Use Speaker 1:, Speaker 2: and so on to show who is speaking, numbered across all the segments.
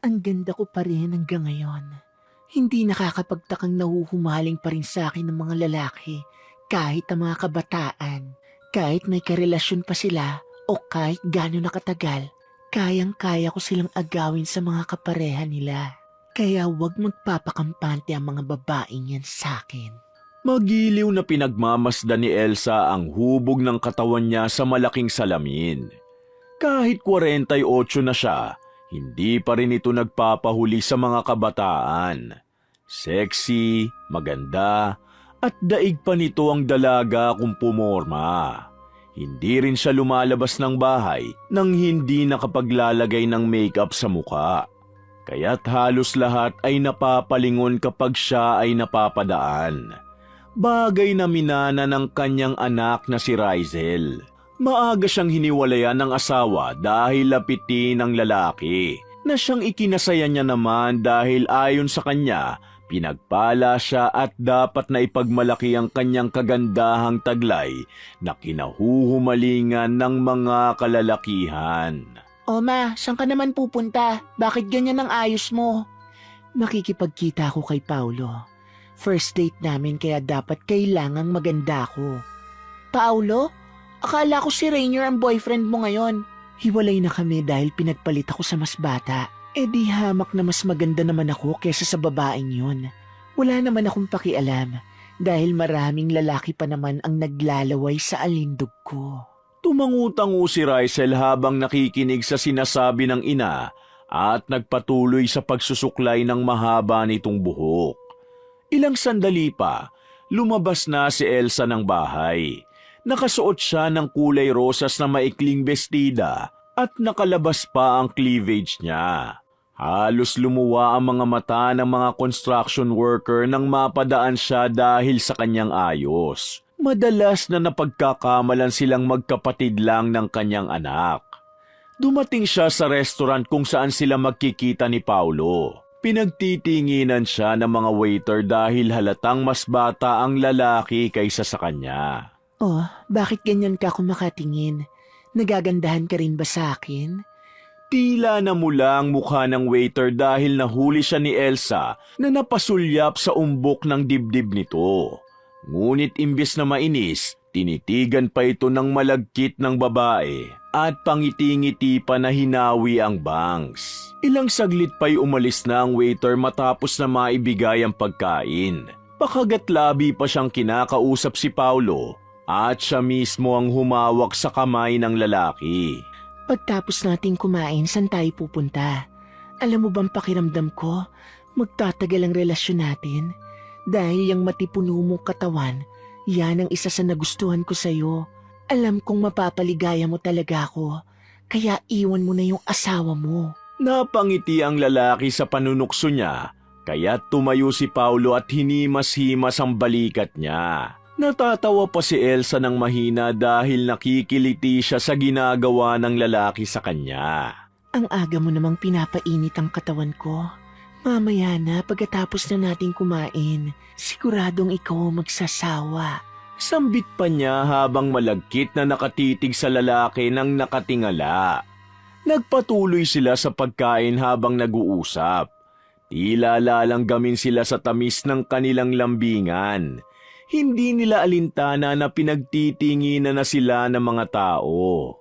Speaker 1: Ang ganda ko pa rin hanggang ngayon. Hindi nakakapagtakang nahuhumaling pa rin sa akin ng mga lalaki kahit ang mga kabataan. Kahit may karelasyon pa sila o kahit gano'n nakatagal, kayang-kaya ko silang agawin sa mga kapareha nila. Kaya huwag magpapakampante ang mga babaeng yan sa akin.
Speaker 2: Magiliw na pinagmamasdan ni Elsa ang hubog ng katawan niya sa malaking salamin. Kahit 48 na siya, hindi pa rin ito nagpapahuli sa mga kabataan. Sexy, maganda, at daig pa nito ang dalaga kung pumorma. Hindi rin siya lumalabas ng bahay nang hindi nakapaglalagay ng makeup sa muka. Kaya't halos lahat ay napapalingon kapag siya ay napapadaan. Bagay na minana ng kanyang anak na si Rizel. Maaga siyang hiniwalayan ng asawa dahil lapitin ng lalaki, na siyang ikinasaya niya naman dahil ayon sa kanya, pinagpala siya at dapat na ipagmalaki ang kanyang kagandahang taglay na kinahuhumalingan ng mga kalalakihan.
Speaker 1: Ma, saan ka naman pupunta? Bakit ganyan ang ayos mo? Makikipagkita ako kay Paulo. First date namin kaya dapat kailangang maganda ako. Paulo? Akala ko si Rainier ang boyfriend mo ngayon. Hiwalay na kami dahil pinagpalit ako sa mas bata. Di hamak na mas maganda naman ako kesa sa babaeng yun. Wala naman akong pakialam dahil maraming lalaki pa naman ang naglalaway sa alindog ko.
Speaker 2: Tumangutango si Rizel habang nakikinig sa sinasabi ng ina at nagpatuloy sa pagsusuklay ng mahaba nitong buhok. Ilang sandali pa, lumabas na si Elsa ng bahay. Nakasuot siya ng kulay rosas na maikling bestida at nakalabas pa ang cleavage niya. Halos lumuwa ang mga mata ng mga construction worker nang mapadaan siya dahil sa kanyang ayos. Madalas na napagkakamalan silang magkapatid lang ng kanyang anak. Dumating siya sa restaurant kung saan sila magkikita ni Paulo. Pinagtitinginan siya ng mga waiter dahil halatang mas bata ang lalaki kaysa sa kanya.
Speaker 1: Oh, bakit ganyan ka kumakatingin? Nagagandahan ka rin ba sa akin?
Speaker 2: Tila namula ang mukha ng waiter dahil nahuli siya ni Elsa na napasulyap sa umbok ng dibdib nito. Ngunit imbes na mainis, tinitigan pa ito ng malagkit ng babae at pangiti-ngiti pa na hinawi ang bangs. Ilang saglit pa'y umalis na ang waiter matapos na maibigay ang pagkain. Pakagatlabi pa siyang kinakausap si Paulo at siya mismo ang humawak sa kamay ng lalaki.
Speaker 1: Pagtapos nating kumain, saan tayo pupunta? Alam mo bang pakiramdam ko, magtatagal ang relasyon natin? Dahil yung matipuno mong katawan, yan ang isa sa nagustuhan ko sa'yo. Alam kong mapapaligaya mo talaga ako, kaya iwan mo na yung asawa mo.
Speaker 2: Napangiti ang lalaki sa panunukso niya, kaya tumayo si Paulo at hinimas-himas ang balikat niya. Natatawa pa si Elsa ng mahina dahil nakikiliti siya sa ginagawa ng lalaki sa kanya.
Speaker 1: Ang aga mo namang pinapainit ang katawan ko. Mamaya na pagkatapos na nating kumain, siguradong ikaw magsasawa.
Speaker 2: Sambit pa niya habang malagkit na nakatitig sa lalaki ng nakatingala. Nagpatuloy sila sa pagkain habang nag-uusap. Tila lalanggamin sila sa tamis ng kanilang lambingan. Hindi nila alintana na pinagtitinginan na sila ng mga tao.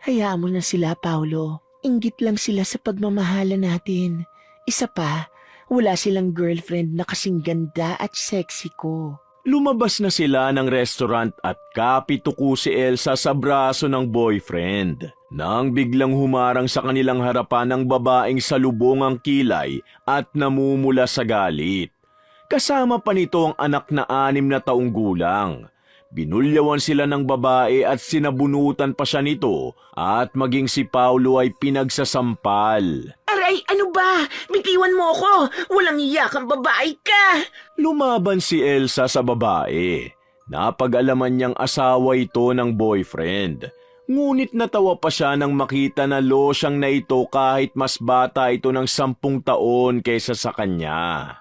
Speaker 1: Hayaan mo na sila, Paulo. Inggit lang sila sa pagmamahala natin. Isa pa, wala silang girlfriend na kasing ganda at sexy ko.
Speaker 2: Lumabas na sila ng restaurant at kapituko si Elsa sa braso ng boyfriend. Nang biglang humarang sa kanilang harapan ng babaeng salubong ang kilay at namumula sa galit. Kasama pa nito ang anak na 6 na taong gulang. Binulyawan sila ng babae at sinabunutan pa siya nito at maging si Paulo ay pinagsasampal.
Speaker 1: Aray, ano ba? Bitiwan mo ako! Walang iyakang babae ka!
Speaker 2: Lumaban si Elsa sa babae. Napag-alaman niyang asawa ito ng boyfriend. Ngunit natawa pa siya nang makita na losyang na ito kahit mas bata ito ng 10 taon kaysa sa kanya.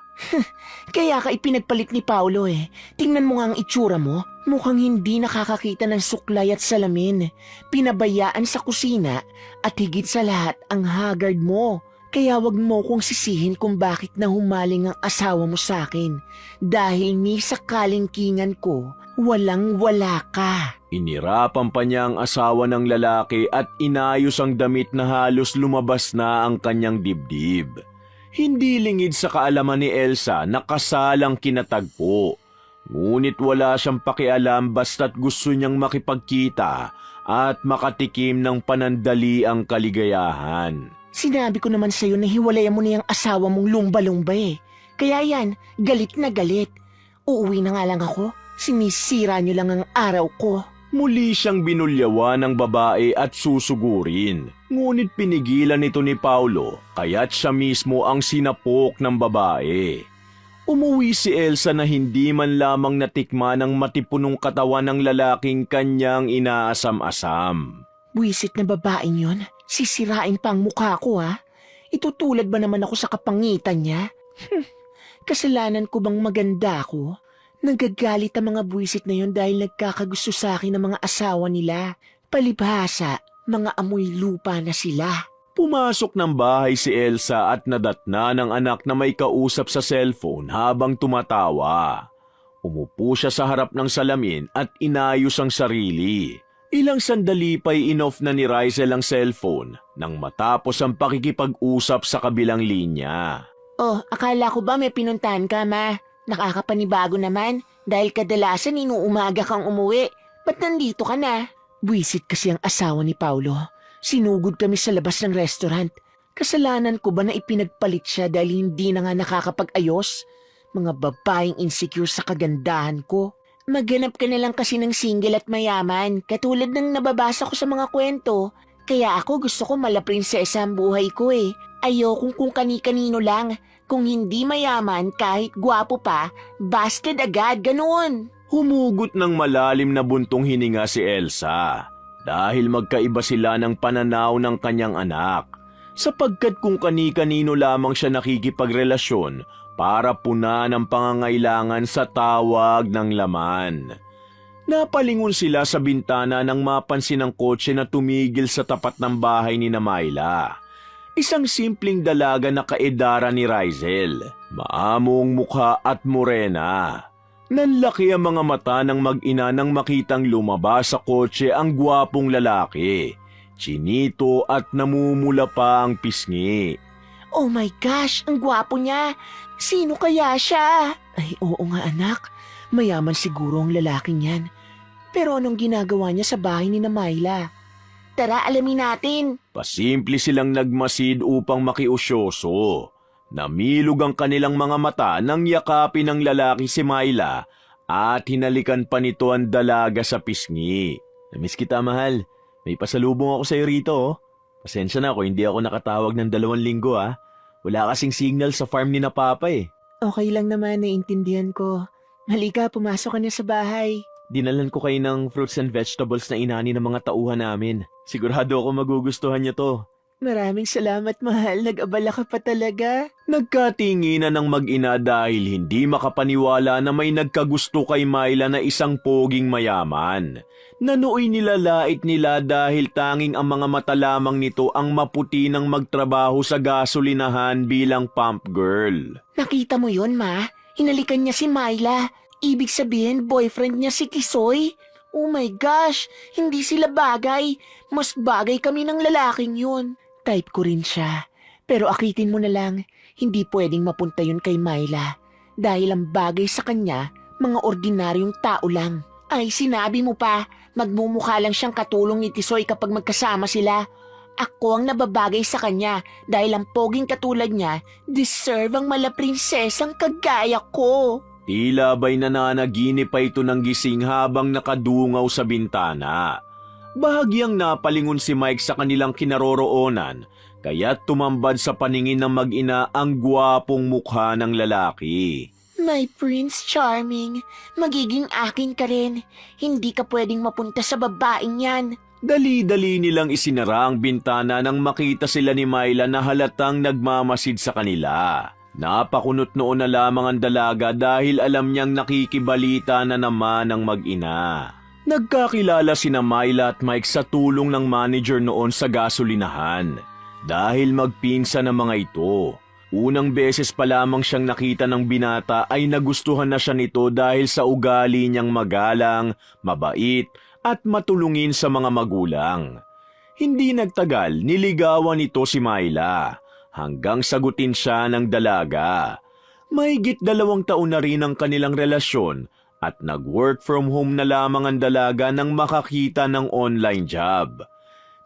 Speaker 1: Kaya ka ipinagpalit ni Paulo eh. Tingnan mo nga ang itsura mo. Mukhang hindi nakakakita ng suklay at salamin. Pinabayaan sa kusina at higit sa lahat ang haggard mo. Kaya wag mo kong sisihin kung bakit nahumaling ang asawa mo sa akin. Dahil ni sa kalingkingan ko, walang-wala ka.
Speaker 2: Inirapan pa niya ang asawa ng lalaki at inayos ang damit na halos lumabas na ang kanyang dibdib. Hindi lingid sa kaalaman ni Elsa na kasalang kinatagpo. Ngunit wala siyang pakialam basta't gusto niyang makipagkita at makatikim ng panandaliang kaligayahan.
Speaker 1: Sinabi ko naman sa'yo na hiwalayan mo na yung asawa mong lumba-lumba eh. Kaya yan, galit na galit. Uuwi na nga lang ako. Sinisira niyo lang ang araw ko.
Speaker 2: Muli siyang binulyawan ng babae at susugurin. Ngunit pinigilan ito ni Paulo, kaya't siya mismo ang sinapok ng babae. Umuwi si Elsa na hindi man lamang natikman ang matipunong katawan ng lalaking kanyang inaasam-asam.
Speaker 1: Buwisit na babaeng yun. Sisirain pa ang mukha ko ha. Itutulad ba naman ako sa kapangitan niya? Kasalanan ko bang maganda ako? Nagagalit ang mga buwisit na yun dahil nagkakagusto sa akin ng mga asawa nila. Palibhasa, mga amoy lupa na sila.
Speaker 2: Pumasok ng bahay si Elsa at nadatna ng anak na may kausap sa cellphone habang tumatawa. Umupo siya sa harap ng salamin at inayos ang sarili. Ilang sandali pa'y in-off na ni Rizel ang cellphone nang matapos ang pakikipag-usap sa kabilang linya.
Speaker 1: Oh, akala ko ba may pinuntahan ka, ma? Nakakapanibago naman dahil kadalasan inuumaga kang umuwi. Ba't nandito ka na? Buwisit kasi ang asawa ni Paulo. Sinugod kami sa labas ng restaurant. Kasalanan ko ba na ipinagpalit siya dahil hindi na nga nakakapag-ayos? Mga babaeng insecure sa kagandahan ko. Maghanap ka na lang kasi ng single at mayaman, katulad ng nababasa ko sa mga kwento. Kaya ako gusto ko malaprinsesa ang buhay ko eh. Ayokong kung kani-kanino lang. Kung hindi mayaman kahit gwapo pa, busted agad, ganoon.
Speaker 2: Humugot ng malalim na buntong hininga si Elsa dahil magkaiba sila ng pananaw ng kanyang anak. Sapagkat kung kani-kanino lamang siya nakikipagrelasyon, para punan ang pangangailangan sa tawag ng laman. Napalingon sila sa bintana nang mapansin ang kotse na tumigil sa tapat ng bahay ni Mayla. Isang simpleng dalaga na kaedara ni Rizel. Maamong mukha at morena. Nanlaki ang mga mata ng mag-ina nang makitang lumabas sa kotse ang gwapong lalaki. Chinito at namumula pa ang pisngi.
Speaker 1: Oh my gosh, ang gwapo niya. Sino kaya siya? Ay, oo nga anak. Mayaman siguro ang lalaking yan. Pero anong ginagawa niya sa bahay ni Mayla? Tara, alamin natin.
Speaker 2: Pasimple silang nagmasid upang makiusyoso. Namilog ang kanilang mga mata nang yakapin ng lalaki si Mayla at hinalikan pa nito ang dalaga sa pisngi. Namiss kita, mahal. May pasalubong ako sa'yo rito, oh. Pasensya na ako, hindi ako nakatawag ng 2 linggo, ah. Wala kasing signal sa farm ni na Papa, eh.
Speaker 1: Okay lang naman, naiintindihan ko. Halika, pumasok ka na sa bahay.
Speaker 2: Dinalan ko kayo ng fruits and vegetables na inani ng mga tauhan namin. Sigurado ako magugustuhan niyo to.
Speaker 1: Maraming salamat, mahal. Nag-abala ka pa talaga.
Speaker 2: Nagkatinginan ng mag-ina dahil hindi makapaniwala na may nagkagusto kay Mayla na isang poging mayaman. Nanooy nilalait nila dahil tanging ang mga mata lamang nito ang maputi ng magtrabaho sa gasolinahan bilang pump girl.
Speaker 1: Nakita mo yun, ma? Hinalikan niya si Mayla. Ibig sabihin, boyfriend niya si Kisoy. Oh my gosh, hindi sila bagay. Mas bagay kami ng lalaking yun. Type ko rin siya. Pero akitin mo na lang, hindi pwedeng mapunta yun kay Mayla. Dahil ang bagay sa kanya, mga ordinaryong tao lang. Ay, sinabi mo pa, magmumukha lang siyang katulong ni Tisoy kapag magkasama sila. Ako ang nababagay sa kanya dahil ang poging katulad niya, deserve ang malaprinsesang kagaya ko.
Speaker 2: Tila ba'y nananaginip pa ito ng gising habang nakadungaw sa bintana. Bahagyang napalingon si Mike sa kanilang kinaroroonan, kaya't tumambad sa paningin ng mag-ina ang gwapong mukha ng lalaki.
Speaker 1: My Prince Charming, magiging akin ka rin. Hindi ka pwedeng mapunta sa babaeng yan.
Speaker 2: Dali-dali nilang isinara ang bintana nang makita sila ni Mayla na halatang nagmamasid sa kanila. Napakunot noon na lamang ang dalaga dahil alam niyang nakikibalita na naman ang mag-ina. Nagkakilala sina Mayla at Mike sa tulong ng manager noon sa gasolinahan. dahil magpinsan ang mga ito. Unang beses pa lamang siyang nakita ng binata ay nagustuhan na siya nito dahil sa ugali niyang magalang, mabait at matulungin sa mga magulang. Hindi nagtagal, niligawan nito si Myla hanggang sagutin siya ng dalaga. Mahigit 2 taon na rin ang kanilang relasyon at nag-work from home na lamang ang dalaga nang makakita ng online job.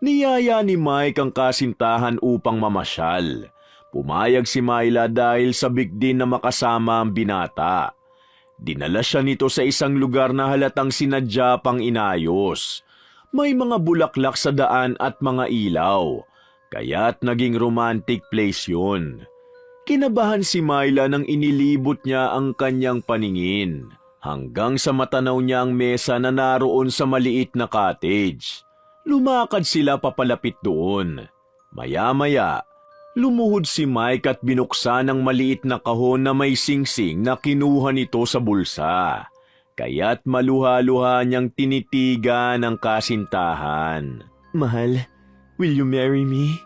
Speaker 2: Niyaya ni Mike ang kasintahan upang mamasyal. Pumayag si Myla dahil sabik din na makasama ang binata. Dinala siya nito sa isang lugar na halatang sinadya pang inayos. May mga bulaklak sa daan at mga ilaw, kaya't naging romantic place yun. Kinabahan si Myla nang inilibot niya ang kanyang paningin, hanggang sa matanaw niya ang mesa na naroon sa maliit na cottage. Lumakad sila papalapit doon. Maya-maya, lumuhod si Mike at binuksan ang maliit na kahon na may singsing na kinuha nito sa bulsa. Kaya't maluha-luha niyang tinitigan ang kasintahan. Mahal, will you marry me?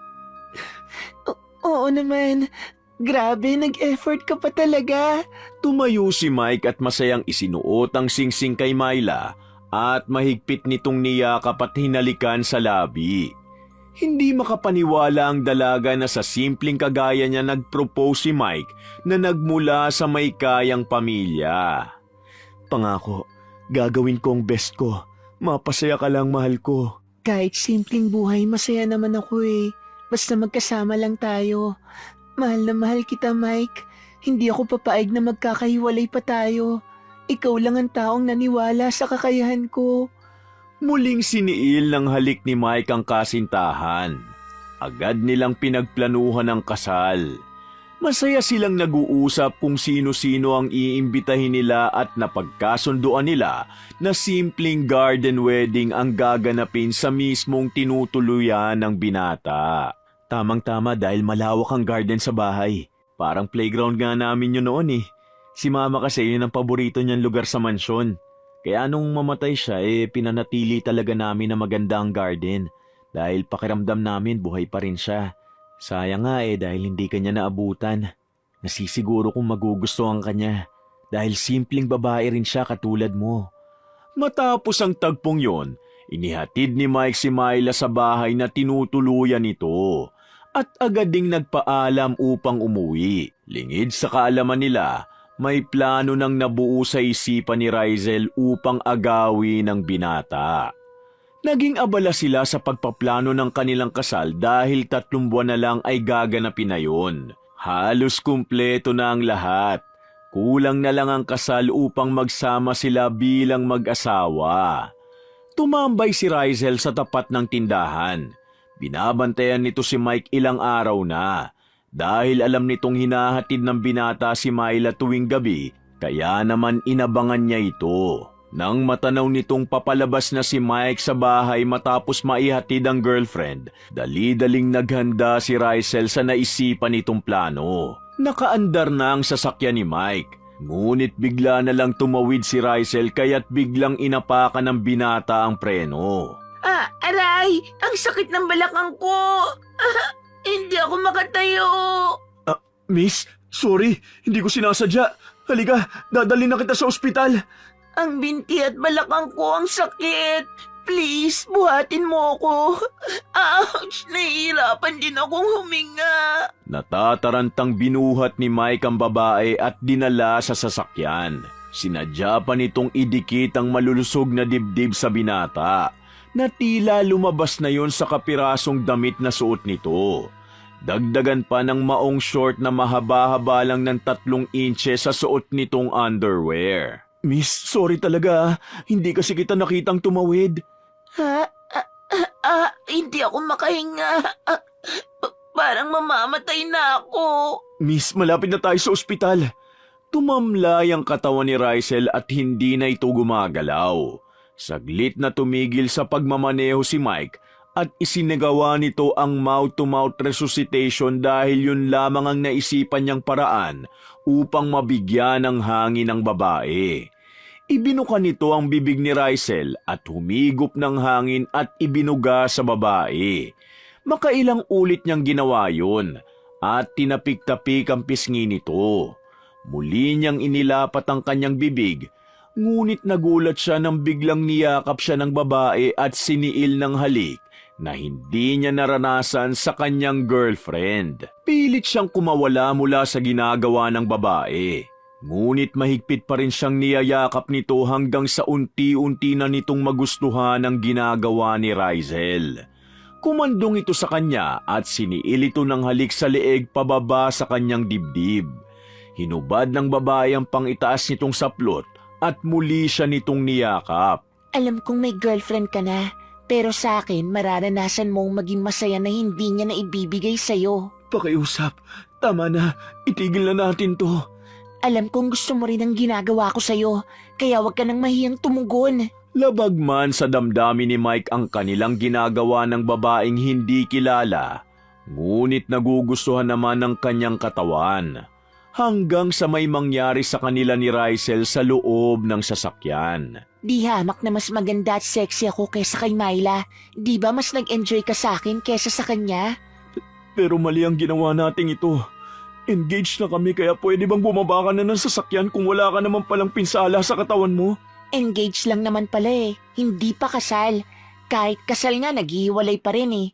Speaker 1: Oo naman. Grabe, nag-effort ka pa talaga.
Speaker 2: Tumayo si Mike at masayang isinuot ang singsing kay Myla at mahigpit nitong niyakap at hinalikan sa labi. Hindi makapaniwala ang dalaga na sa simpleng kagaya niya nag-propose si Mike na nagmula sa may kayang pamilya. Pangako, gagawin ko ang best ko. Mapasaya ka lang, mahal ko.
Speaker 1: Kahit simpleng buhay, masaya naman ako eh. Basta magkasama lang tayo. Mahal na mahal kita, Mike. Hindi ako papaig na magkakahiwalay pa tayo. Ikaw lang ang taong naniwala sa kakayahan ko. Muling siniil ng halik ni Mike ang kasintahan. Agad nilang pinagplanuhan ang kasal. Masaya silang nag-uusap kung sino-sino ang iimbitahin nila at napagkasunduan nila na simpleng garden wedding ang gaganapin sa mismong tinutuluyan ng binata. Tamang-tama dahil malawak ang garden sa bahay. Parang playground nga namin yun noon eh. Si Mama kasi yun ang paborito niyang lugar sa mansyon. Kaya nung mamatay siya pinanatili talaga namin na maganda ang garden dahil pakiramdam namin buhay pa rin siya. Sayang nga dahil hindi kanya naabutan. Nasisiguro kong magugustuhan kanya dahil simpleng babae rin siya katulad mo. Matapos ang tagpong yon, inihatid ni Mike si Myla sa bahay na tinutuluyan nito at agad ding nagpaalam upang umuwi. Lingid sa kaalaman nila, may plano nang nabuo sa isipan ni Rizel upang agawin ng binata. Naging abala sila sa pagpaplano ng kanilang kasal dahil 3 buwan na lang ay gaganapin na yun. Halos kumpleto na ang lahat. Kulang na lang ang kasal upang magsama sila bilang mag-asawa. Tumambay si Rizel sa tapat ng tindahan. Binabantayan nito si Mike ilang araw na. Dahil alam nitong hinahatid ng binata si Myla tuwing gabi, kaya naman inabangan niya ito. Nang matanaw nitong papalabas na si Mike sa bahay matapos maihatid ang girlfriend, dali-daling naghanda si Rizel sa naisipan nitong plano. Nakaandar na ang sasakyan ni Mike, ngunit bigla na lang tumawid si Rizel kaya't biglang inapakan ng binata ang preno. Aray! Ang sakit ng balakang ko! Hindi ako makatayo.
Speaker 2: Miss, sorry, hindi ko sinasadya. Halika, dadalhin na kita sa ospital.
Speaker 1: Ang binti at balakang ko ang sakit. Please, buhatin mo ako. Ouch! Nahihirapan din akong huminga.
Speaker 2: Natatarantang binuhat ni Mike ang babae at dinala sa sasakyan. Sinadya pa nitong idikit ang malulusog na dibdib sa binata, na tila lumabas na yon sa kapirasong damit na suot nito. Dagdagan pa ng maong short na mahaba-haba lang ng 3 inches sa suot nitong underwear. Miss, sorry talaga. Hindi kasi kita nakitang tumawid.
Speaker 1: Hindi ako makahinga. Parang mamamatay na ako.
Speaker 2: Miss, malapit na tayo sa ospital. Tumamlay ang katawan ni Rizel at hindi na ito gumagalaw. Saglit na tumigil sa pagmamaneho si Mike at isinagawa nito ang mouth-to-mouth resuscitation dahil yun lamang ang naisipan niyang paraan upang mabigyan ng hangin ang babae. Ibinuka nito ang bibig ni Rizel at humigop ng hangin at ibinuga sa babae. Makailang ulit niyang ginawa yun at tinapik-tapik ang pisngi nito. Muli niyang inilapat ang kanyang bibig, ngunit nagulat siya nang biglang niyakap siya ng babae at siniil ng halik na hindi niya naranasan sa kanyang girlfriend. Pilit siyang kumawala mula sa ginagawa ng babae. Ngunit mahigpit pa rin siyang niyayakap nito hanggang sa unti-unti na nitong magustuhan ang ginagawa ni Rizel. Kumandong ito sa kanya at siniil ito ng halik sa leeg pababa sa kanyang dibdib. Hinubad ng babae ang pangitaas nitong saplot at muli siya nitong niyakap.
Speaker 1: Alam kong may girlfriend ka na, pero sa akin mararanasan mong maging masaya na hindi niya na ibibigay sa'yo.
Speaker 2: Pakiusap, tama na, itigil na natin to.
Speaker 1: Alam kong gusto mo rin ang ginagawa ko sa'yo, kaya wag ka nang mahiyang tumugon.
Speaker 2: Labag man sa damdamin ni Mike ang kanilang ginagawa ng babaeng hindi kilala, ngunit nagugustuhan naman ng kanyang katawan. Hanggang sa may mangyari sa kanila ni Rizel sa loob ng sasakyan.
Speaker 1: Di hamak na mas maganda at sexy ako kesa kay Myla. Di ba mas nag-enjoy ka sa akin kesa sa kanya?
Speaker 2: Pero mali ang ginawa nating ito. Engaged na kami kaya pwede bang bumaba ka na ng sasakyan kung wala ka naman palang pinsala sa katawan mo?
Speaker 1: Engaged lang naman pala eh. Hindi pa kasal. Kahit kasal nga, naghihiwalay pa rin eh.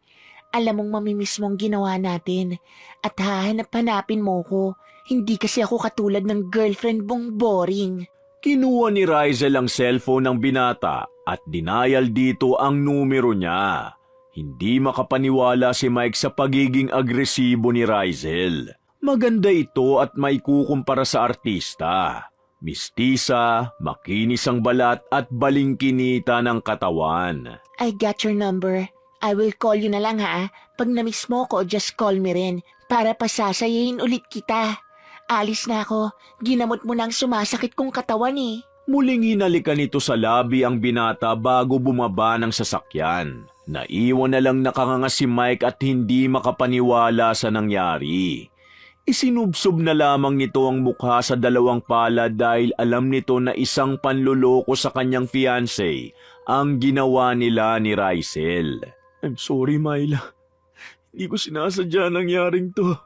Speaker 1: Alam mong mamimiss mo ang ginawa natin. At hahanap-hanapin mo ko. Hindi kasi ako katulad ng girlfriend mong boring.
Speaker 2: Kinuha ni Rizel ang cellphone ng binata at dinayal dito ang numero niya. Hindi makapaniwala si Mike sa pagiging agresibo ni Rizel. Maganda ito at may kukumpara sa artista. Mistisa, makinis ang balat at balingkinita ng katawan.
Speaker 1: I got your number. I will call you na lang ha. Pag na-miss mo ko, just call me rin. Para pasasayahin ulit kita. Alis na ako. Ginamot mo na ang sumasakit kong katawan eh.
Speaker 2: Muling hinalikan nito sa labi ang binata bago bumaba ng sasakyan. Naiwan na lang nakanganga si Mike at hindi makapaniwala sa nangyari. Isinubsob na lamang nito ang mukha sa dalawang palad dahil alam nito na isang panluloko sa kanyang fiancé ang ginawa nila ni Rizel. I'm sorry, Myla. Hindi ko sinasadya nangyaring to.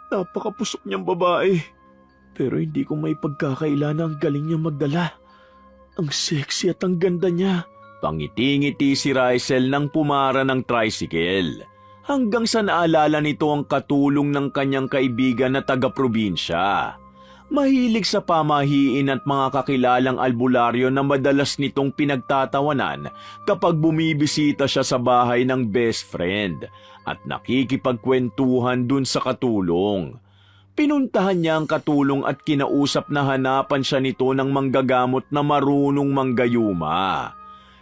Speaker 2: Napakapusok niyang babae. Pero hindi ko may pagkakaila na ang galing niyang magdala. Ang sexy at ang ganda niya. Pangiti-ngiti si Rizel nang pumara ng tricycle. Hanggang sa naalala nito ang katulong ng kanyang kaibigan na taga-probinsya. Mahilig sa pamahiin at mga kakilalang albularyo na madalas nitong pinagtatawanan kapag bumibisita siya sa bahay ng best friend at nakikipagkwentuhan dun sa katulong. Pinuntahan niya ang katulong at kinausap na hanapan siya nito ng manggagamot na marunong manggayuma.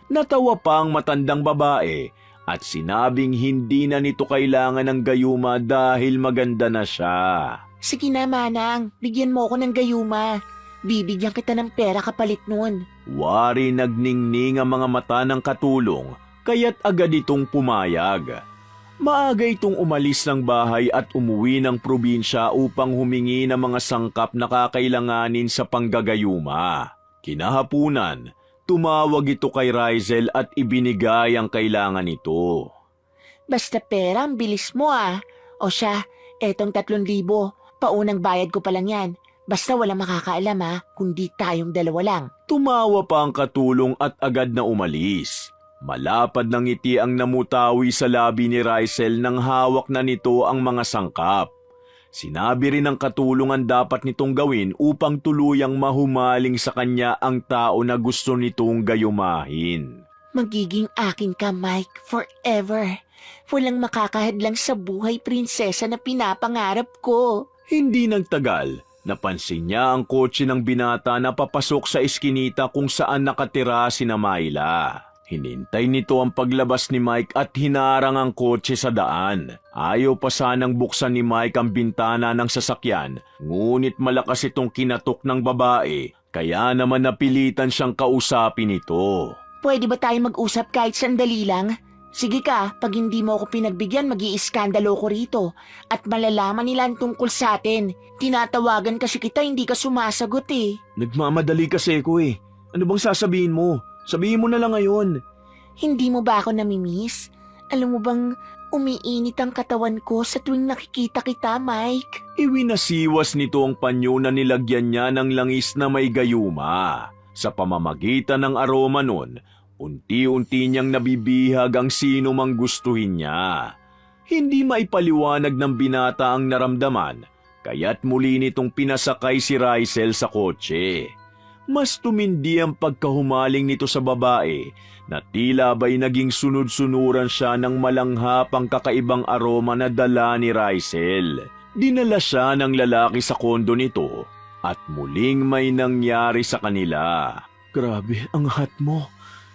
Speaker 2: Natawa pa ang matandang babae at sinabing hindi na nito kailangan ng gayuma dahil maganda na siya.
Speaker 1: Sige na, Manang. Bigyan mo ako ng gayuma. Bibigyan kita ng pera kapalit nun.
Speaker 2: Wari nagningning ang mga mata ng katulong, kaya't agad itong pumayag. Maaga itong umalis ng bahay at umuwi ng probinsya upang humingi ng mga sangkap na kakailanganin sa panggagayuma. Kinahapunan, tumawag ito kay Rizel at ibinigay ang kailangan nito.
Speaker 1: Basta pera, ang bilis mo ah. O siya, etong 3,000. Paunang bayad ko pa lang yan. Basta walang makakaalam ha, kundi tayong dalawa lang.
Speaker 2: Tumawa pa ang katulong at agad na umalis. Malapad ng ngiti ang namutawi sa labi ni Rizel nang hawak na nito ang mga sangkap. Sinabi rin ng katulong ang dapat nitong gawin upang tuluyang mahumaling sa kanya ang tao na gusto nitong gayumahin.
Speaker 1: Magiging akin ka, Mike, forever. Walang makakahadlang sa buhay prinsesa na pinapangarap ko.
Speaker 2: Hindi nagtagal, napansin niya ang kotse ng binata na papasok sa iskinita kung saan nakatira si Myla. Hinintay nito ang paglabas ni Mike at hinarang ang kotse sa daan. Ayaw pa sanang buksan ni Mike ang bintana ng sasakyan, ngunit malakas itong kinatok ng babae, kaya naman napilitan siyang kausapin ito.
Speaker 1: Pwede ba tayo mag-usap kahit sandali lang? Sige ka, pag hindi mo ako pinagbigyan, mag-iiskandalo ko rito. At malalaman nila ang tungkol sa atin. Tinatawagan kasi kita, hindi ka sumasagot eh.
Speaker 2: Nagmamadali kasi ko eh. Ano bang sasabihin mo? Sabihin mo na lang ngayon.
Speaker 1: Hindi mo ba ako namimiss? Alam mo bang, Umiinit ang katawan ko sa tuwing nakikita kita, Mike.
Speaker 2: Iwinasiwas nito ang panyo na nilagyan niya ng langis na may gayuma. Sa pamamagitan ng aroma nun, unti-unti niyang nabibihag ang sino mang gustuhin niya. Hindi maipaliwanag ng binata ang naramdaman, kaya't muli nitong pinasakay si Rysel sa kotse. Mas tumindi ang pagkahumaling nito sa babae na tila ba'y naging sunod-sunuran siya ng malanghapang kakaibang aroma na dala ni Rysel. Dinala siya ng lalaki sa kondo nito at muling may nangyari sa kanila. Grabe, ang hot mo.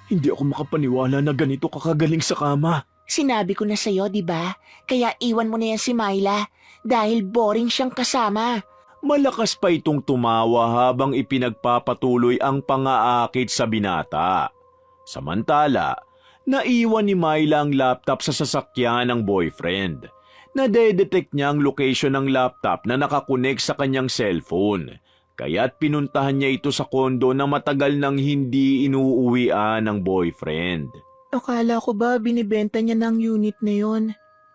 Speaker 2: Hindi ako makapaniwala na ganito kakagaling sa kama.
Speaker 1: Sinabi ko na sa'yo, di ba? Kaya iwan mo na yan si Myla dahil boring siyang kasama.
Speaker 2: Malakas pa itong tumawa habang ipinagpapatuloy ang pangaakit sa binata. Samantala, naiwan ni Myla ang laptop sa sasakyan ng boyfriend. Nade-detect niya ang location ng laptop na nakakonek sa kanyang cellphone. Kaya't pinuntahan niya ito sa kondo na matagal nang hindi inuuwian ng boyfriend.
Speaker 1: Akala ko ba binibenta niya ng unit na yon?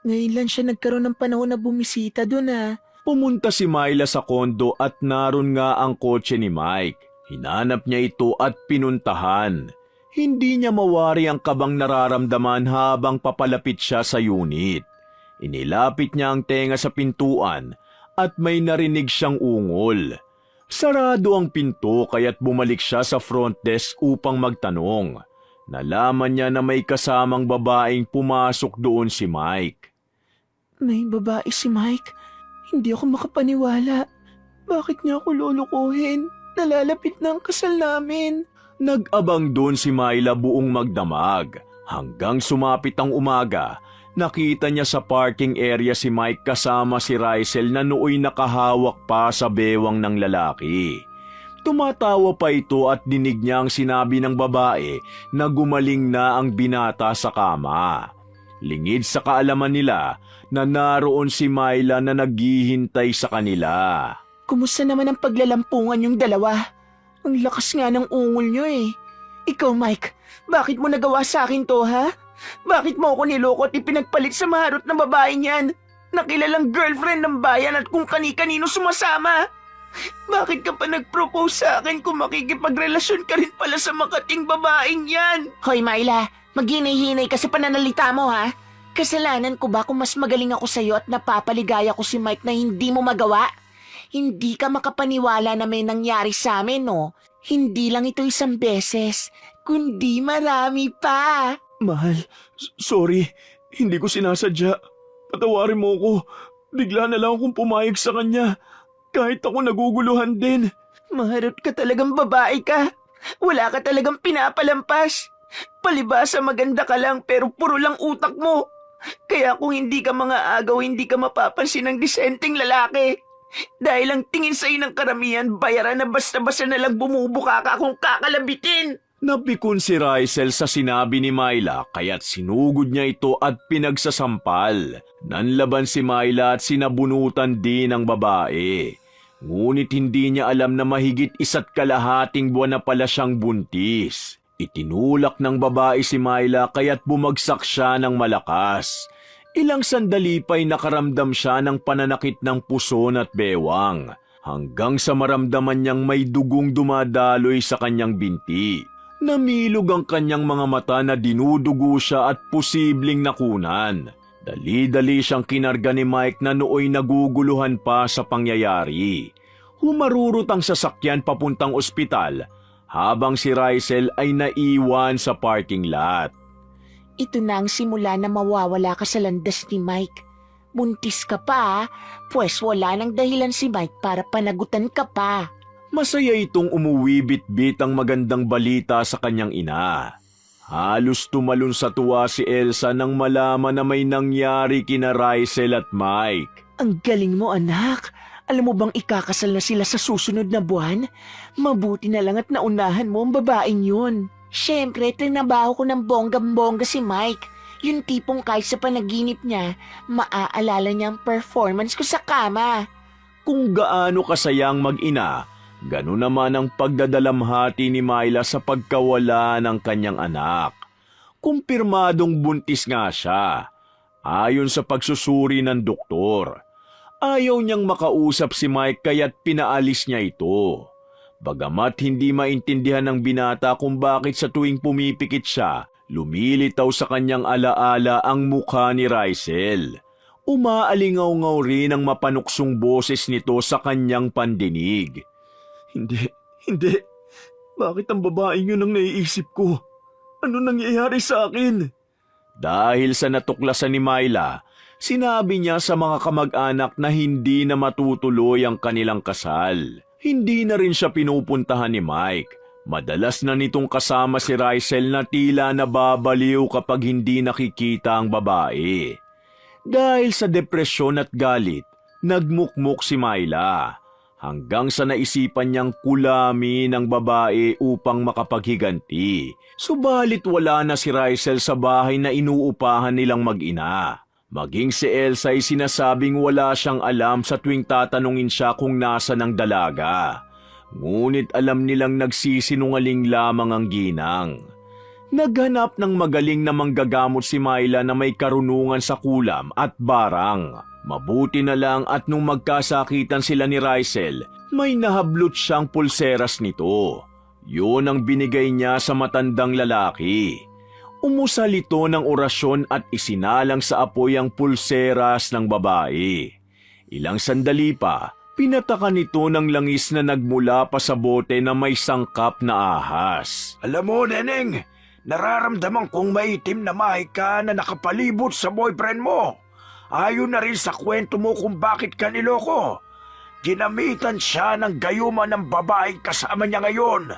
Speaker 1: Ngayon lang siya nagkaroon ng panahon na bumisita doon
Speaker 2: Pumunta si Myla sa kondo at naroon nga ang kotse ni Mike. Hinanap niya ito at pinuntahan. Hindi niya mawari ang kabang nararamdaman habang papalapit siya sa unit. Inilapit niya ang tenga sa pintuan at may narinig siyang ungol. Sarado ang pinto kaya't bumalik siya sa front desk upang magtanong. Nalaman niya na may kasamang babaeng pumasok doon si Mike.
Speaker 1: May babae si Mike? Hindi ako makapaniwala. Bakit niya ako lulukuhin? Nalalapit na ang kasal namin.
Speaker 2: Nag-abang doon si Myla buong magdamag. Hanggang sumapit ang umaga, nakita niya sa parking area si Mike kasama si Rysel na nooy nakahawak pa sa bewang ng lalaki. Tumatawa pa ito at dinig niya ang sinabi ng babae na gumaling na ang binata sa kama. Lingid sa kaalaman nila na naroon si Myla na naghihintay sa kanila.
Speaker 1: Kumusta naman ang paglalampungan yung dalawa? Ang lakas nga ng ungol niyo Ikaw, Mike, bakit mo nagawa sa akin to, ha? Bakit mo ako niloko at ipinagpalit sa maharot na babae niyan? Nakilalang girlfriend ng bayan at kung kani-kanino sumasama. Bakit ka pa nag-propose sa akin kung makikipagrelasyon ka rin pala sa makating babaeng yan? Hoy, Myla, maghinay-hinay ka sa pananalita mo, ha? Kasalanan ko ba kung mas magaling ako sa'yo at napapaligaya ko si Mike na hindi mo magawa? Hindi ka makapaniwala na may nangyari sa amin, no? Hindi lang ito isang beses, kundi marami pa.
Speaker 2: Mahal, sorry. Hindi ko sinasadya. Patawarin mo ko. Bigla na lang akong pumayag sa kanya. Kahit ako naguguluhan din.
Speaker 1: Maharot ka talagang babae ka. Wala ka talagang pinapalampas. Palibasa maganda ka lang pero puro lang utak mo. Kaya kung hindi ka mga agaw, hindi ka mapapansin ng disenteng lalaki. Dahil ang tingin sa'yo ng karamihan, bayaran na basta-basta na lang bumubuka ka kung kakalabitin.
Speaker 2: Napikon si Rysel sa sinabi ni Myla kaya't sinugod niya ito at pinagsasampal. Nanlaban si Myla at sinabunutan din ang babae. Ngunit hindi niya alam na mahigit 1.5 buwan na pala siyang buntis. Itinulak ng babae si Myla kaya't bumagsak siya ng malakas. Ilang sandali pa'y nakaramdam siya ng pananakit ng puson at bewang, hanggang sa maramdaman niyang may dugong dumadaloy sa kanyang binti. Namilog ang kanyang mga mata na dinudugo siya at posibleng nakunan. Dali-dali siyang kinarga ni Mike na nooy naguguluhan pa sa pangyayari. Humarurot ang sasakyan papuntang ospital, habang si Rysel ay naiwan sa parking lot.
Speaker 1: Ito na ang simula na mawawala ka sa landas ni Mike. Buntis ka pa, pues wala nang dahilan si Mike para panagutan ka pa.
Speaker 2: Masaya itong umuwi bit-bit ang magandang balita sa kanyang ina. Halos tumalon sa tuwa si Elsa nang malaman na may nangyari kina Rysel at Mike.
Speaker 1: Ang galing mo, anak. Alam mo bang ikakasal na sila sa susunod na buwan? Mabuti na lang at naunahan mo ang babaeng yun. Siyempre, trinabaho ko ng bonggam-bongga si Mike. Yung tipong kahit sa panaginip niya, maaalala niya ang performance ko sa kama.
Speaker 2: Kung gaano kasayang mag-ina, gano'n naman ang pagdadalamhati ni Myla sa pagkawala ng kanyang anak. Kumpirmadong buntis nga siya. ayon sa pagsusuri ng doktor. Ayaw niyang makausap si Mike kaya't pinaalis niya ito. Bagamat hindi maintindihan ng binata kung bakit sa tuwing pumipikit siya, lumilitaw sa kanyang alaala ang mukha ni Rysel. Umaalingaw-ngaw rin ang mapanuksong boses nito sa kanyang pandinig. Hindi. Bakit ang babaeng yun ang naiisip ko? Ano nangyayari sa akin? Dahil sa natuklasan ni Myla, sinabi niya sa mga kamag-anak na hindi na matutuloy ang kanilang kasal. Hindi na rin siya pinupuntahan ni Mike. Madalas na nitong kasama si Rysel na tila nababaliw kapag hindi nakikita ang babae. Dahil sa depresyon at galit, nagmukmuk si Myla. Hanggang sa naisipan niyang kulami ng babae upang makapaghiganti. Subalit wala na si Rysel sa bahay na inuupahan nilang mag-ina. Maging si Elsa ay sinasabing wala siyang alam sa tuwing tatanungin siya kung nasa ng dalaga. Ngunit alam nilang nagsisinungaling lamang ang ginang. Naghanap ng magaling na manggagamot si Myla na may karunungan sa kulam at barang. Mabuti na lang at nung magkasakitan sila ni Rysel, may nahablot siyang pulseras nito. Yun ang binigay niya sa matandang lalaki. Umusal ito ng orasyon at isinalang sa apoy ang pulseras ng babae. Ilang sandali pa, pinatakan nito ng langis na nagmula pa sa bote na may sangkap na ahas.
Speaker 3: Alam mo, Neneng, nararamdaman kong maitim na mahika na nakapalibot sa boyfriend mo. Ayon na rin sa kwento mo kung bakit ka niloko. Ginamitan siya ng gayuma ng babaeng kasama niya ngayon.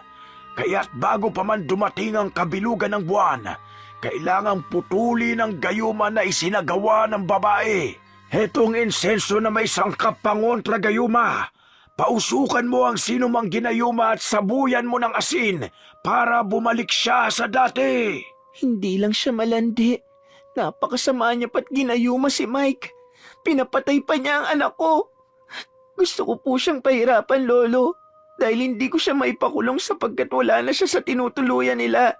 Speaker 3: Kaya't bago pa man dumating ang kabilugan ng buwan, kailangang putulin ang gayuma na isinagawa ng babae. Hetong insenso na may sangkap pangontra gayuma. Pausukan mo ang sino mang ginayuma at sabuyan mo ng asin para bumalik siya sa dati.
Speaker 1: Hindi lang siya malandi. Napakasama niya pa't ginayuma si Mike. Pinapatay pa niya ang anak ko. Gusto ko po siyang pahirapan, Lolo. Dahil hindi ko siya maipakulong sapagkat wala na siya sa tinutuluyan nila.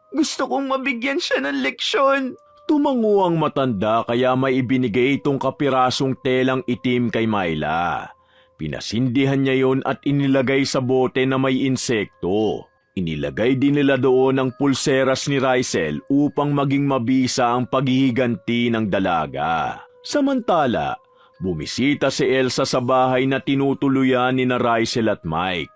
Speaker 1: Gusto kong mabigyan siya ng leksyon.
Speaker 2: Tumango ang matanda kaya may ibinigay itong kapirasong telang itim kay Myla. Pinasindihan niya yon at inilagay sa bote na may insekto. Inilagay din nila doon ang pulseras ni Rysel upang maging mabisa ang paghihiganti ng dalaga. Samantala, bumisita si Elsa sa bahay na tinutuluyan ni na Rysel at Mike.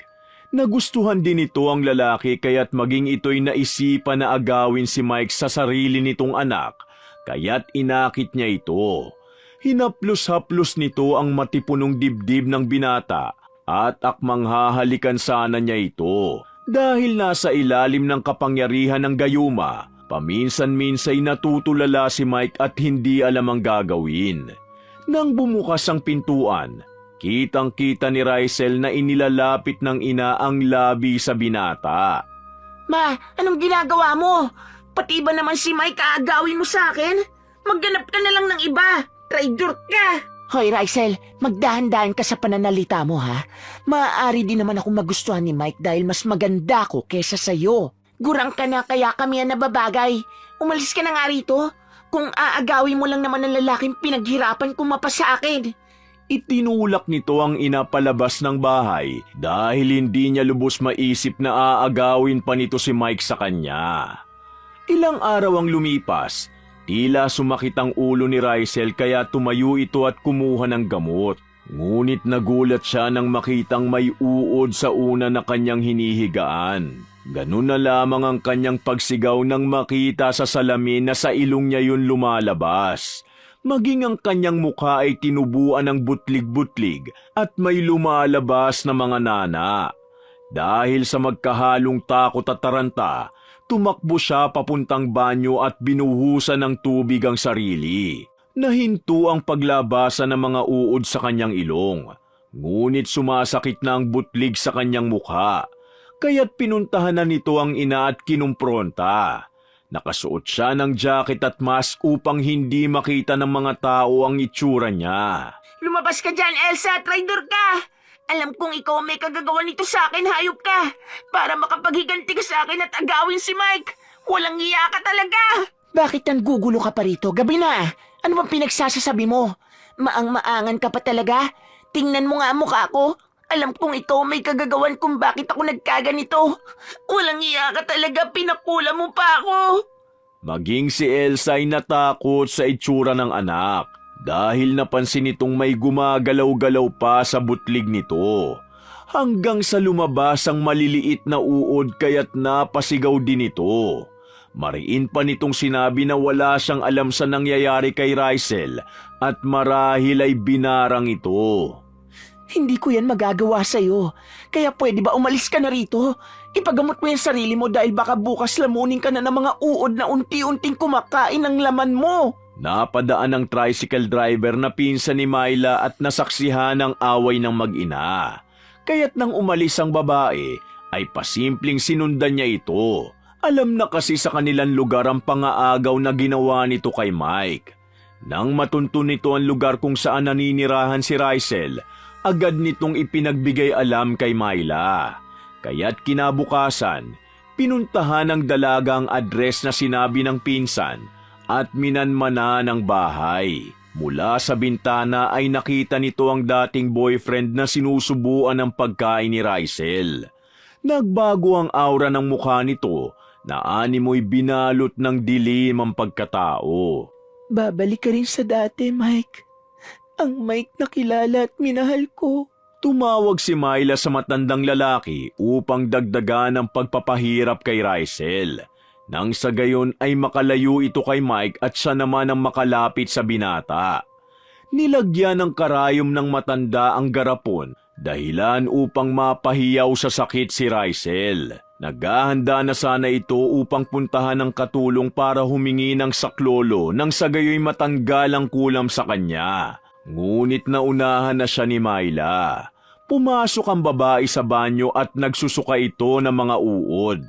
Speaker 2: Nagustuhan din ito ang lalaki kaya't maging ito'y naisipan na agawin si Mike sa sarili nitong anak, kaya't inakit niya ito. Hinaplos-haplos nito ang matipunong dibdib ng binata at akmang hahalikan sana niya ito. Dahil nasa ilalim ng kapangyarihan ng gayuma, paminsan-minsay natutulala si Mike at hindi alam ang gagawin. Nang bumukas ang pintuan, kitang-kita ni Rysel na inilalapit ng ina ang labi sa binata.
Speaker 4: Ma, anong ginagawa mo? Pati ba naman si Mike aagawin mo sa akin? Magganap ka na lang ng iba. Traidor ka!
Speaker 1: Hoy, Rysel, magdahan-dahan ka sa pananalita mo, ha? Maaari din naman ako magustuhan ni Mike dahil mas maganda ko kesa sa'yo.
Speaker 4: Gurang ka na kaya kami ang nababagay. Umalis ka na nga rito. Kung aagawin mo lang naman ang lalaking pinaghirapan kong mapa sa akin.
Speaker 2: Itinulak nito ang ina palabas ng bahay dahil hindi niya lubos maisip na aagawin pa nito si Mike sa kanya. Ilang araw ang lumipas. Tila sumakit ang ulo ni Rysel kaya tumayo ito at kumuha ng gamot. Ngunit nagulat siya nang makitang may uod sa una na kanyang hinihigaan. Ganun na lamang ang kanyang pagsigaw nang makita sa salamin na sa ilong niya yun lumalabas. Maging ang kanyang mukha ay tinubuan ng butlig-butlig at may lumalabas na mga nana. Dahil sa magkahalong takot at taranta, tumakbo siya papuntang banyo at binuhusan ng tubig ang sarili. Nahinto ang paglabasan ng mga uod sa kanyang ilong. Ngunit sumasakit na ang butlig sa kanyang mukha. Kaya't pinuntahan na nito ang ina at kinumpronta. Nakasuot siya ng jacket at mask upang hindi makita ng mga tao ang itsura niya.
Speaker 4: Lumabas ka dyan, Elsa! Traidor ka! Alam kong ikaw may kagagawa nito sa akin, hayop ka! Para makapaghiganti ka sa akin at agawin si Mike! Walang iya ka talaga!
Speaker 1: Bakit nanggugulo ka pa rito? Gabi na!
Speaker 4: Ano bang pinagsasasabi mo? Maang-maangan ka pa talaga? Tingnan mo nga ang mukha ko. Alam kong ikaw may kagagawan kung bakit ako nagkaganito. Walang iya ka talaga, pinakula mo pa ako.
Speaker 2: Maging si Elsa ay natakot sa itsura ng anak dahil napansin nitong may gumagalaw-galaw pa sa butlig nito. Hanggang sa lumabas ang maliliit na uod kaya't napasigaw din ito. Mariin pa nitong sinabi na wala siyang alam sa nangyayari kay Rysel at marahil ay binarang ito.
Speaker 4: Hindi ko yan magagawa sa'yo. Kaya pwede ba umalis ka na rito? Ipagamot mo yung sarili mo dahil baka bukas lamunin ka na ng mga uod na unti-unting kumakain ng laman mo.
Speaker 2: Napadaan ang tricycle driver na pinsan ni Myla at nasaksihan ang away ng mag-ina. Kaya't nang umalis ang babae, ay pasimpleng sinundan niya ito. Alam na kasi sa kanilang lugar ang pangaagaw na ginawa nito kay Mike. Nang matuntun nito ang lugar kung saan naninirahan si Rysel, agad nitong ipinagbigay alam kay Myla. Kaya't kinabukasan, pinuntahan ng dalaga ang address na sinabi ng pinsan at minanmana ng bahay. Mula sa bintana ay nakita nito ang dating boyfriend na sinusubuan ng pagkain ni Rysel. Nagbago ang aura ng mukha nito na animoy binalot ng dilim ang pagkatao.
Speaker 1: Babalik ka rin sa dati, Mike. Ang Mike na kilala at minahal ko.
Speaker 2: Tumawag si Myla sa matandang lalaki upang dagdagan ang pagpapahirap kay Rysel. Nang sa gayon ay makalayo ito kay Mike at siya naman ang makalapit sa binata. Nilagyan ng karayom ng matanda ang garapon, dahilan upang mapahiyaw sa sakit si Rysel. Naghahanda na sana ito upang puntahan ng katulong para humingi ng saklolo nang sa gayoy matanggal ang kulam sa kanya. Ngunit naunahan na siya ni Myla. Pumasok ang babae sa banyo at nagsusuka ito ng mga uod.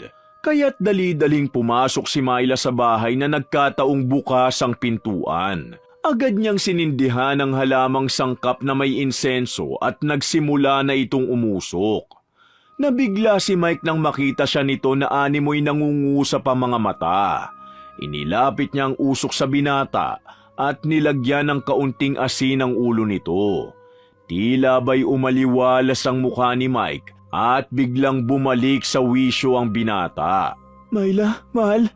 Speaker 2: Kaya't dali-daling pumasok si Myla sa bahay na nagkataong bukas ang pintuan. Agad niyang sinindihan ang halamang sangkap na may insenso at nagsimula na itong umusok. Nabigla si Mike nang makita siya nito na animoy nangungusap ang mga mata. Inilapit niya ang usok sa binata at nilagyan ng kaunting asin ang ulo nito. Tila ba'y umaliwalas ang mukha ni Mike at biglang bumalik sa wisyo ang binata.
Speaker 1: Myla, mahal,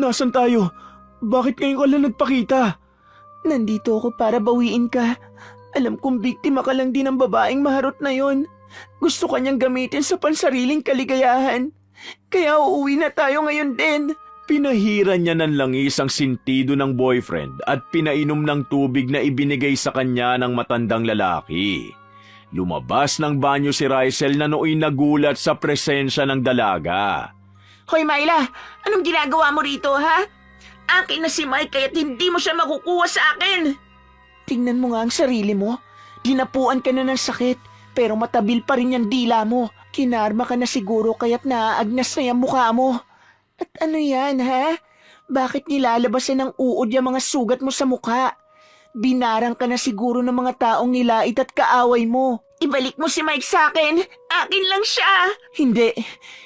Speaker 1: nasan tayo? Bakit ngayon ka lang nagpakita? Nandito ako para bawiin ka. Alam kong biktima ka lang din ng babaeng maharot na yon. Gusto kanyang gamitin sa pansariling kaligayahan. Kaya uuwi na tayo ngayon din.
Speaker 2: Pinahiran niya ng langis ang sintido ng boyfriend at pinainom ng tubig na ibinigay sa kanya ng matandang lalaki. Lumabas ng banyo si Rysel na nooy nagulat sa presensya ng dalaga.
Speaker 4: Hoy Myla, anong ginagawa mo rito ha? Akin na si Mike kaya't hindi mo siya makukuha sa akin.
Speaker 1: Tingnan mo nga ang sarili mo. Dinapuan ka na ng sakit, pero matabil pa rin yung dila mo. Kinarma ka na siguro kaya't naaagnas na yung mukha mo. At ano yan, ha? Bakit nilalabasan ng uod yung mga sugat mo sa mukha? Binarang ka na siguro ng mga taong nilait at kaaway mo.
Speaker 4: Ibalik mo si Mike sa akin. Akin lang siya.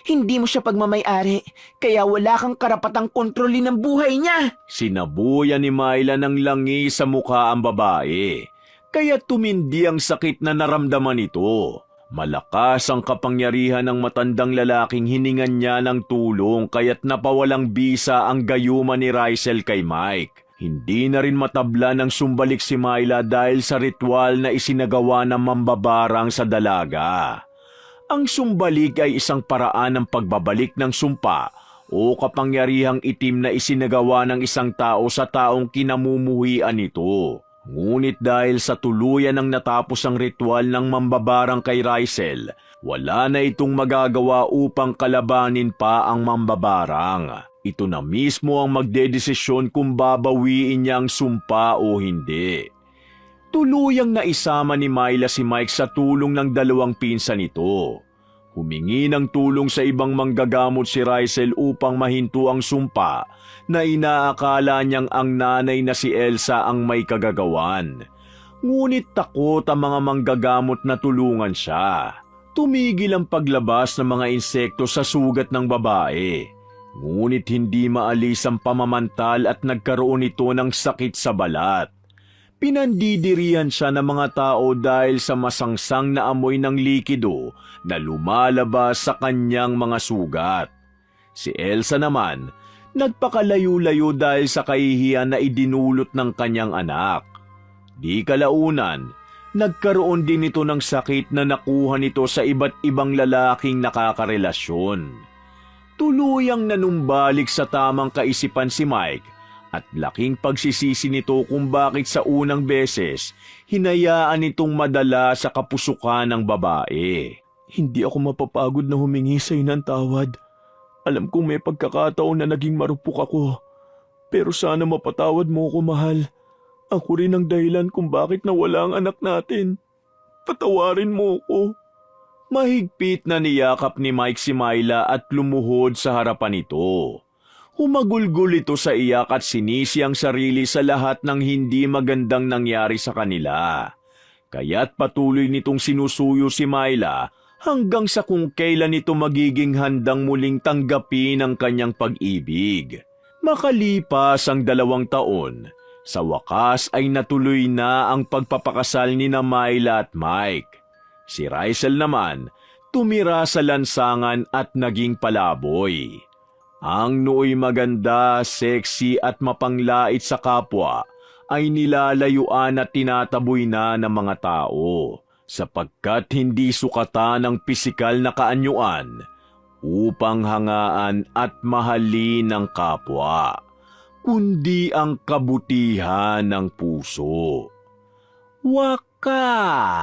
Speaker 1: Hindi mo siya pagmamay-ari. Kaya wala kang karapatang kontrolin ang buhay niya.
Speaker 2: Sinabuyan ni Myla ng langis sa mukha ang babae. Kaya tumindi ang sakit na naramdaman nito. Malakas ang kapangyarihan ng matandang lalaking hiningan niya ng tulong kaya't napawalang bisa ang gayuma ni Rysel kay Mike. Hindi na rin matabla ng sumbalik si Myla dahil sa ritual na isinagawa ng mambabarang sa dalaga. Ang sumbalik ay isang paraan ng pagbabalik ng sumpa o kapangyarihang itim na isinagawa ng isang tao sa taong kinamumuhian nito. Ngunit dahil sa tuluyan ng natapos ang ritual ng mambabarang kay Rysel, wala na itong magagawa upang kalabanin pa ang mambabarang. Ito na mismo ang magdedesisyon kung babawiin niya ang sumpa o hindi. Tuluyang naisama ni Myla si Mike sa tulong ng dalawang pinsan nito. Humingi ng tulong sa ibang manggagamot si Rysel upang mahinto ang sumpa na inaakala niyang ang nanay na si Elsa ang may kagagawan. Ngunit takot ang mga manggagamot na tulungan siya. Tumigil ang paglabas ng mga insekto sa sugat ng babae. Ngunit hindi maalis ang pamamantal at nagkaroon ito ng sakit sa balat. Pinandidirihan siya ng mga tao dahil sa masangsang na amoy ng likido na lumalabas sa kanyang mga sugat. Si Elsa naman, nagpakalayo-layo dahil sa kahihiyan na idinulot ng kanyang anak. Di kalaunan, nagkaroon din ito ng sakit na nakuha nito sa iba't ibang lalaking nakakarelasyon. Tuluyang nanumbalik sa tamang kaisipan si Mike at laking pagsisisi nito kung bakit sa unang beses hinayaan itong madala sa kapusukan ng babae. Hindi ako mapapagod na humingi sa iyo ng tawad. Alam kong may pagkakataon na naging marupok ako. Pero sana mapatawad mo ko, mahal. Ako rin ang dahilan kung bakit nawala ang anak natin. Patawarin mo ko. Mahigpit na niyakap ni Mike si Myla at lumuhod sa harapan nito. Humagulgol ito sa iyak at sinisi ang sarili sa lahat ng hindi magandang nangyari sa kanila. Kaya't patuloy nitong sinusuyo si Myla hanggang sa kung kailan ito magiging handang muling tanggapin ang kanyang pag-ibig. Makalipas ang 2 taon, sa wakas ay natuloy na ang pagpapakasal ni na Myla at Mike. Si Rysel naman, tumira sa lansangan at naging palaboy. Ang nooy maganda, sexy at mapanglait sa kapwa ay nilalayuan at tinataboy na ng mga tao sapagkat hindi sukatan ng pisikal na kaanyuan upang hangaan at mahalin ng kapwa, kundi ang kabutihan ng puso. Wakas!